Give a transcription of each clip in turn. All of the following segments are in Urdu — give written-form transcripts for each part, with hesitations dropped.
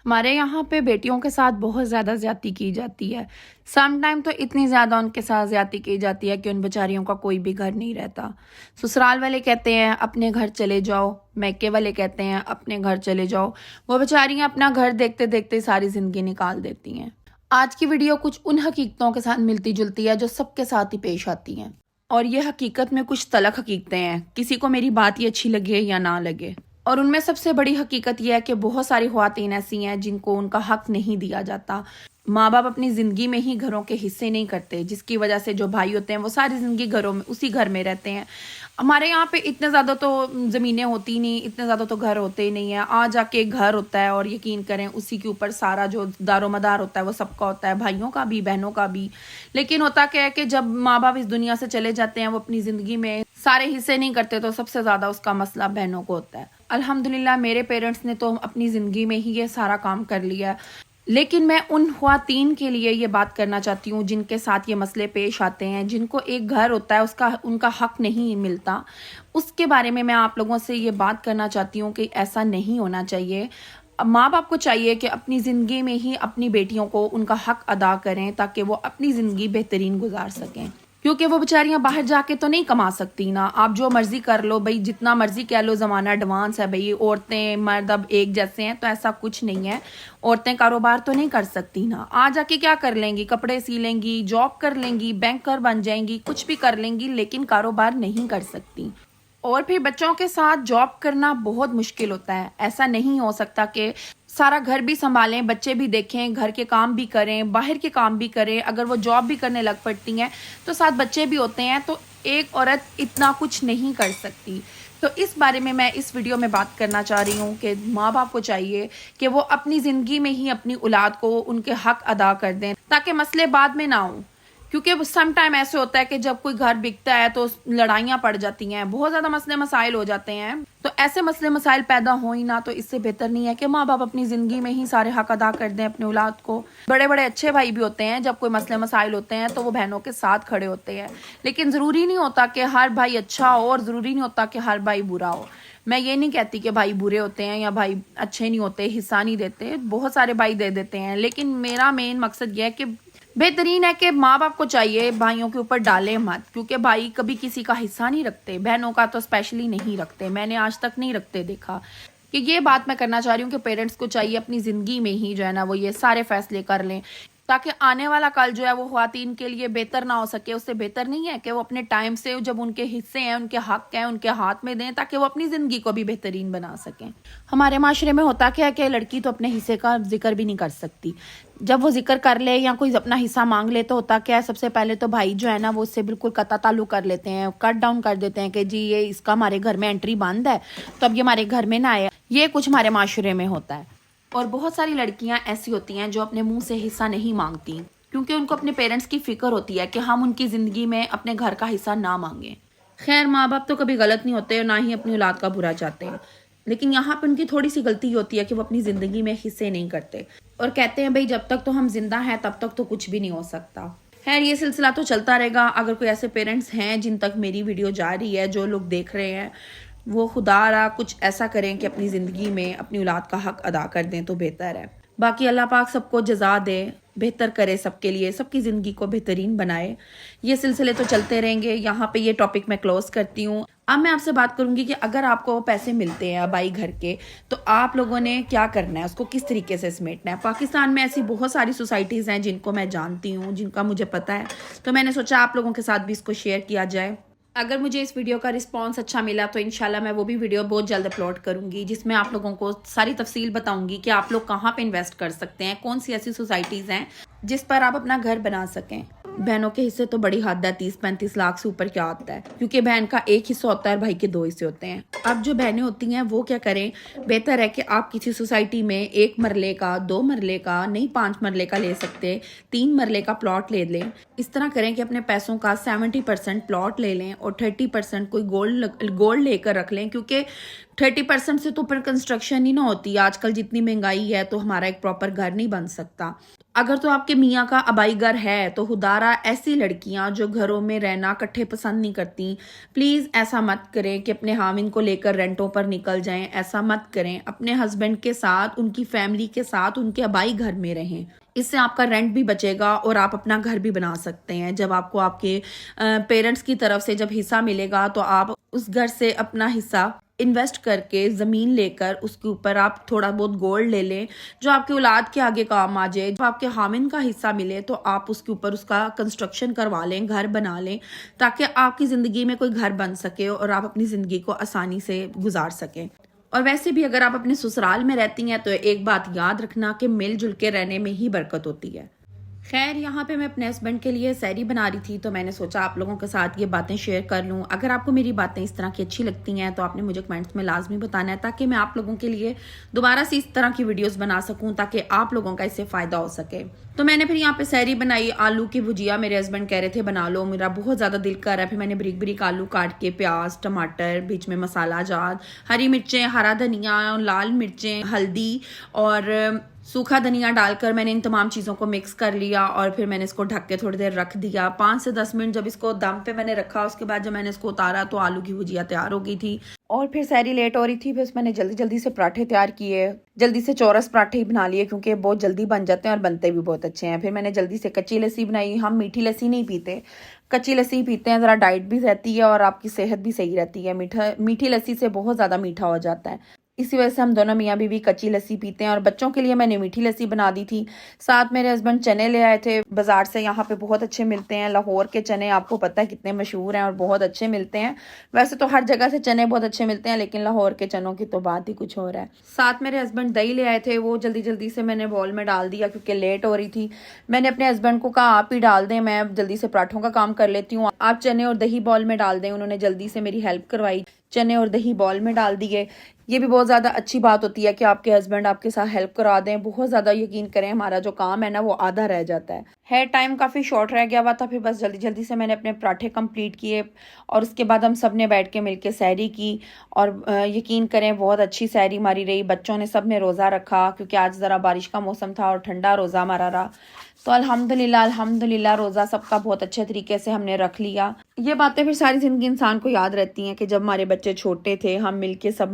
ہمارے یہاں پہ بیٹیوں کے ساتھ بہت زیادہ زیادتی کی جاتی ہے. سم ٹائم تو اتنی زیادہ ان کے ساتھ زیادتی کی جاتی ہے کہ ان بیچاریوں کا کوئی بھی گھر نہیں رہتا. سسرال والے کہتے ہیں اپنے گھر چلے جاؤ، میکے والے کہتے ہیں اپنے گھر چلے جاؤ. وہ بیچاریاں اپنا گھر دیکھتے دیکھتے ساری زندگی نکال دیتی ہیں. آج کی ویڈیو کچھ ان حقیقتوں کے ساتھ ملتی جلتی ہے جو سب کے ساتھ ہی پیش آتی ہیں، اور یہ حقیقت میں کچھ تلخ حقیقتیں ہیں. کسی کو میری بات یہ اچھی لگے یا نہ لگے، اور ان میں سب سے بڑی حقیقت یہ ہے کہ بہت ساری خواتین ایسی ہیں جن کو ان کا حق نہیں دیا جاتا. ماں باپ اپنی زندگی میں ہی گھروں کے حصے نہیں کرتے، جس کی وجہ سے جو بھائی ہوتے ہیں وہ ساری زندگی گھروں میں اسی گھر میں رہتے ہیں. ہمارے یہاں پہ اتنے زیادہ تو زمینیں ہوتی نہیں، اتنے زیادہ تو گھر ہوتے ہی نہیں ہیں. آ جا کے گھر ہوتا ہے اور یقین کریں اسی کے اوپر سارا جو دار و مدار ہوتا ہے وہ سب کا ہوتا ہے، بھائیوں کا بھی بہنوں کا بھی. لیکن ہوتا کیا ہے کہ جب ماں باپ اس دنیا سے چلے جاتے ہیں، وہ اپنی زندگی میں سارے حصے نہیں کرتے، تو سب سے زیادہ اس کا مسئلہ بہنوں کو ہوتا ہے. الحمدللہ میرے پیرنٹس نے تو اپنی زندگی میں ہی یہ سارا کام کر لیا ہے. لیکن میں ان خواتین کے لیے یہ بات کرنا چاہتی ہوں جن کے ساتھ یہ مسئلے پیش آتے ہیں، جن کو ایک گھر ہوتا ہے ان کا حق نہیں ملتا. اس کے بارے میں آپ لوگوں سے یہ بات کرنا چاہتی ہوں کہ ایسا نہیں ہونا چاہیے. ماں باپ کو چاہیے کہ اپنی زندگی میں ہی اپنی بیٹیوں کو ان کا حق ادا کریں تاکہ وہ اپنی زندگی بہترین گزار سکیں. کیونکہ وہ بیچاریاں باہر جا کے تو نہیں کما سکتی نا. آپ جو مرضی کر لو بھائی، جتنا مرضی کہہ لو زمانہ ایڈوانس ہے بھائی، عورتیں مرد اب ایک جیسے ہیں، تو ایسا کچھ نہیں ہے. عورتیں کاروبار تو نہیں کر سکتی نا. آ جا کے کیا کر لیں گی؟ کپڑے سی لیں گی، جاب کر لیں گی، بینکر بن جائیں گی، کچھ بھی کر لیں گی، لیکن کاروبار نہیں کر سکتی. اور پھر بچوں کے ساتھ جاب کرنا بہت مشکل ہوتا ہے. ایسا نہیں ہو سکتا کہ سارا گھر بھی سنبھالیں، بچے بھی دیکھیں، گھر کے کام بھی کریں، باہر کے کام بھی کریں. اگر وہ جاب بھی کرنے لگ پڑتی ہیں تو ساتھ بچے بھی ہوتے ہیں، تو ایک عورت اتنا کچھ نہیں کر سکتی. تو اس بارے میں اس ویڈیو میں بات کرنا چاہ رہی ہوں کہ ماں باپ کو چاہیے کہ وہ اپنی زندگی میں ہی اپنی اولاد کو ان کے حق ادا کر دیں تاکہ مسئلے بعد میں نہ ہوں. کیونکہ سم ٹائم ایسے ہوتا ہے کہ جب کوئی گھر بکتا ہے تو لڑائیاں پڑ جاتی ہیں، بہت زیادہ مسئلے مسائل ہو جاتے ہیں. تو ایسے مسئلے مسائل پیدا ہو ہی نہ، تو اس سے بہتر نہیں ہے کہ ماں باپ اپنی زندگی میں ہی سارے حق ادا کر دیں اپنے اولاد کو. بڑے بڑے اچھے بھائی بھی ہوتے ہیں، جب کوئی مسئلے مسائل ہوتے ہیں تو وہ بہنوں کے ساتھ کھڑے ہوتے ہیں. لیکن ضروری نہیں ہوتا کہ ہر بھائی اچھا ہو، اور ضروری نہیں ہوتا کہ ہر بھائی برا ہو. میں یہ نہیں کہتی کہ بھائی برے ہوتے ہیں یا بھائی اچھے نہیں ہوتے، حصہ نہیں دیتے. بہت سارے بھائی دے دیتے ہیں. لیکن میرا مین مقصد یہ ہے کہ بہترین ہے کہ ماں باپ کو چاہیے بھائیوں کے اوپر ڈالیں مت، کیونکہ بھائی کبھی کسی کا حصہ نہیں رکھتے، بہنوں کا تو اسپیشلی نہیں رکھتے. میں نے آج تک نہیں رکھتے دیکھا. کہ یہ بات میں کرنا چاہ رہی ہوں کہ پیرنٹس کو چاہیے اپنی زندگی میں ہی جو ہے نا وہ یہ سارے فیصلے کر لیں تاکہ آنے والا کل جو ہے وہ خواتین کے لیے بہتر نہ ہو سکے. اس سے بہتر نہیں ہے کہ وہ اپنے ٹائم سے جب ان کے حصے ہیں، ان کے حق ہیں، ان کے ہاتھ میں دیں تاکہ وہ اپنی زندگی کو بھی بہترین بنا سکیں. ہمارے معاشرے میں ہوتا کیا ہے کہ لڑکی تو اپنے حصے کا ذکر بھی نہیں کر سکتی. جب وہ ذکر کر لے یا کوئی اپنا حصہ مانگ لے تو ہوتا کیا ہے، سب سے پہلے تو بھائی جو ہے نا وہ اس سے بالکل قطع تعلق کر لیتے ہیں، کٹ ڈاؤن کر دیتے ہیں کہ جی یہ اس کا ہمارے گھر میں انٹری بند ہے تو اب یہ ہمارے گھر میں نہ آئے. یہ کچھ ہمارے معاشرے میں ہوتا ہے. اور بہت ساری لڑکیاں ایسی ہوتی ہیں جو اپنے منہ سے حصہ نہیں مانگتی، کیونکہ ان کو اپنے پیرنٹس کی فکر ہوتی ہے کہ ہم ان کی زندگی میں اپنے گھر کا حصہ نہ مانگیں. خیر ماں باپ تو کبھی غلط نہیں ہوتے، نہ ہی اپنی اولاد کا برا چاہتے ہیں. لیکن یہاں پہ ان کی تھوڑی سی غلطی ہوتی ہے کہ وہ اپنی زندگی میں حصے نہیں کرتے اور کہتے ہیں بھئی جب تک تو ہم زندہ ہیں تب تک تو کچھ بھی نہیں ہو سکتا. خیر یہ سلسلہ تو چلتا رہے گا. اگر کوئی ایسے پیرنٹس ہیں جن تک میری ویڈیو جا رہی ہے، جو لوگ دیکھ رہے ہیں، وہ خدا را کچھ ایسا کریں کہ اپنی زندگی میں اپنی اولاد کا حق ادا کر دیں تو بہتر ہے. باقی اللہ پاک سب کو جزا دے، بہتر کرے سب کے لیے، سب کی زندگی کو بہترین بنائے. یہ سلسلے تو چلتے رہیں گے. یہاں پہ یہ ٹاپک میں کلوز کرتی ہوں. اب میں آپ سے بات کروں گی کہ اگر آپ کو پیسے ملتے ہیں بائی گھر کے تو آپ لوگوں نے کیا کرنا ہے، اس کو کس طریقے سے سمیٹنا ہے. پاکستان میں ایسی بہت ساری سوسائٹیز ہیں جن کو میں جانتی ہوں، جن کا مجھے پتہ ہے، تو میں نے سوچا آپ لوگوں کے ساتھ بھی اس کو شیئر کیا جائے. اگر مجھے اس ویڈیو کا رسپانس اچھا ملا تو انشاءاللہ میں وہ بھی ویڈیو بہت جلد اپلوڈ کروں گی جس میں آپ لوگوں کو ساری تفصیل بتاؤں گی کہ آپ لوگ کہاں پہ انویسٹ کر سکتے ہیں، کون سی ایسی سوسائٹیز ہیں جس پر آپ اپنا گھر بنا سکیں. بہنوں کے حصے تو بڑی حد ہے، 30-35 لاکھ سے اوپر کیا ہوتا ہے، کیونکہ بہن کا ایک حصہ ہوتا ہے اور بھائی کے 2 حصے ہوتے ہیں. اب جو بہنیں ہوتی ہیں وہ کیا کریں، بہتر ہے کہ آپ کسی سوسائٹی میں 1 مرلے کا، 2 مرلے کا نہیں، 5 مرلے کا لے سکتے، 3 مرلے کا پلاٹ لے لیں. اس طرح کریں کہ اپنے پیسوں کا 70% پلاٹ لے لیں اور 30% کوئی گولڈ لے کر رکھ لیں، کیونکہ 30% سے تو اوپر کنسٹرکشن ہی نہ ہوتی. آج کل جتنی مہنگائی ہے تو ہمارا ایک پراپر گھر نہیں بن سکتا. اگر تو آپ کے میاں کا آبائی گھر ہے تو خدارا ایسی لڑکیاں جو گھروں میں رہنا کٹھے پسند نہیں کرتی، پلیز ایسا مت کریں کہ اپنے خاوند کو لے کر رینٹوں پر نکل جائیں. ایسا مت کریں. اپنے ہسبینڈ کے ساتھ، ان کی فیملی کے ساتھ، ان کے آبائی گھر میں رہیں. اس سے آپ کا رینٹ بھی بچے گا اور آپ اپنا گھر بھی بنا سکتے ہیں. جب آپ کو آپ کے پیرنٹس کی طرف سے جب حصہ ملے گا تو آپ اس گھر سے اپنا حصہ انویسٹ کر کے زمین لے کر اس کے اوپر آپ تھوڑا بہت گولڈ لے لیں جو آپ کے اولاد کے آگے کام آ جائے. جب آپ کے خاوند کا حصہ ملے تو آپ اس کے اوپر اس کا کنسٹرکشن کروا لیں، گھر بنا لیں، تاکہ آپ کی زندگی میں کوئی گھر بن سکے اور آپ اپنی زندگی کو آسانی سے گزار سکیں. اور ویسے بھی اگر آپ اپنے سسرال میں رہتی ہیں تو ایک بات یاد رکھنا کہ مل جل کے رہنے میں ہی برکت ہوتی ہے. خیر، یہاں پہ میں اپنے ہسبینڈ کے لیے سحری بنا رہی تھی تو میں نے سوچا آپ لوگوں کے ساتھ یہ باتیں شیئر کر لوں. اگر آپ کو میری باتیں اس طرح کی اچھی لگتی ہیں تو آپ نے مجھے کمنٹس میں لازمی بتانا ہے تاکہ میں آپ لوگوں کے لیے دوبارہ سے اس طرح کی ویڈیوز بنا سکوں تاکہ آپ لوگوں کا اس سے فائدہ ہو سکے. تو میں نے پھر یہاں پہ سحری بنائی. آلو کی بھجیا میرے ہسبینڈ کہہ رہے تھے بنا لو، میرا بہت زیادہ دل کر رہا ہے. پھر میں نے بریک بریک آلو کاٹ کے پیاز، ٹماٹر، بیچ میں مسالہ جات، ہری مرچیں، ہرا دھنیا، لال مرچیں، ہلدی اور سوکھا دھنیا ڈال کر میں نے ان تمام چیزوں کو مکس کر لیا اور پھر میں نے اس کو ڈھک کے تھوڑی دیر رکھ دیا. 5 سے 10 منٹ جب اس کو دم پہ میں نے رکھا، اس کے بعد جب میں نے اس کو اتارا تو آلو کی بھجیا تیار ہو گئی تھی. اور پھر سحری لیٹ ہو رہی تھی، پھر میں نے جلدی جلدی سے پراٹھے تیار کیے، جلدی سے چورس پراٹھے ہی بنا لیے کیونکہ بہت جلدی بن جاتے ہیں اور بنتے بھی بہت اچھے ہیں. پھر میں نے جلدی سے کچی لسی بنائی. ہم میٹھی لسی نہیں پیتے، کچی لسی پیتے ہیں، ذرا ڈائٹ بھی رہتی ہے اور آپ کی صحت بھی صحیح رہتی ہے. میٹھی لسی سے بہت زیادہ میٹھا ہو جاتا ہے، اسی وجہ سے ہم دونوں میاں بیوی کچی لسی پیتے ہیں. اور بچوں کے لیے میں نے میٹھی لسی بنا دی تھی. ساتھ میرے ہسبینڈ چنے لے آئے تھے بازار سے. یہاں پہ بہت اچھے ملتے ہیں، لاہور کے چنے آپ کو پتہ ہے کتنے مشہور ہیں اور بہت اچھے ملتے ہیں. ویسے تو ہر جگہ سے چنے بہت اچھے ملتے ہیں لیکن لاہور کے چنوں کی تو بات ہی کچھ اور ہے. ساتھ میرے ہسبینڈ دہی لے آئے تھے، وہ جلدی جلدی سے میں نے بول میں ڈال دیا کیونکہ لیٹ ہو رہی تھی. میں نے اپنے ہسبینڈ کو کہا آپ ہی ڈال دیں، میں جلدی سے پراٹھوں کا کام کر لیتی ہوں، آپ چنے اور دہی بول میں ڈال دیں. انہوں نے جلدی سے میری ہیلپ کروائی، چنے اور دہی بول میں ڈال دیے. یہ بھی بہت زیادہ اچھی بات ہوتی ہے کہ آپ کے ہسبینڈ آپ کے ساتھ ہیلپ کرا دیں. بہت زیادہ یقین کریں ہمارا جو کام ہے نا وہ آدھا رہ جاتا ہے. ٹائم کافی شارٹ رہ گیا ہوا تھا، پھر بس جلدی جلدی سے میں نے اپنے پراٹھے کمپلیٹ کیے اور اس کے بعد ہم سب نے بیٹھ کے مل کے سحری کی. اور یقین کریں بہت اچھی سحری ہماری رہی. بچوں نے سب نے روزہ رکھا کیونکہ آج ذرا بارش کا موسم تھا اور ٹھنڈا روزہ ہمارا رہا. تو الحمدللہ روزہ سب کا بہت اچھے طریقے سے ہم نے رکھ لیا. یہ باتیں پھر ساری زندگی انسان کو یاد رہتی ہیں کہ جب ہمارے بچے چھوٹے تھے ہم مل کے سب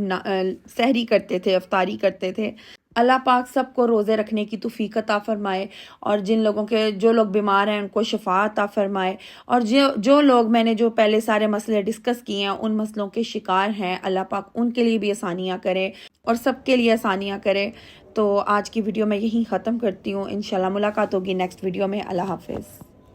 سحری کرتے تھے، افطاری کرتے تھے. اللہ پاک سب کو روزے رکھنے کی توفیق عطا فرمائے اور جو لوگ بیمار ہیں ان کو شفا عطا فرمائے. اور جو لوگ میں نے جو پہلے سارے مسئلے ڈسکس کیے ہیں ان مسئلوں کے شکار ہیں، اللہ پاک ان کے لیے بھی آسانیاں کرے اور سب کے لیے آسانیاں کرے. تو آج کی ویڈیو میں یہیں ختم کرتی ہوں. انشاءاللہ ملاقات ہوگی نیکسٹ ویڈیو میں. اللہ حافظ.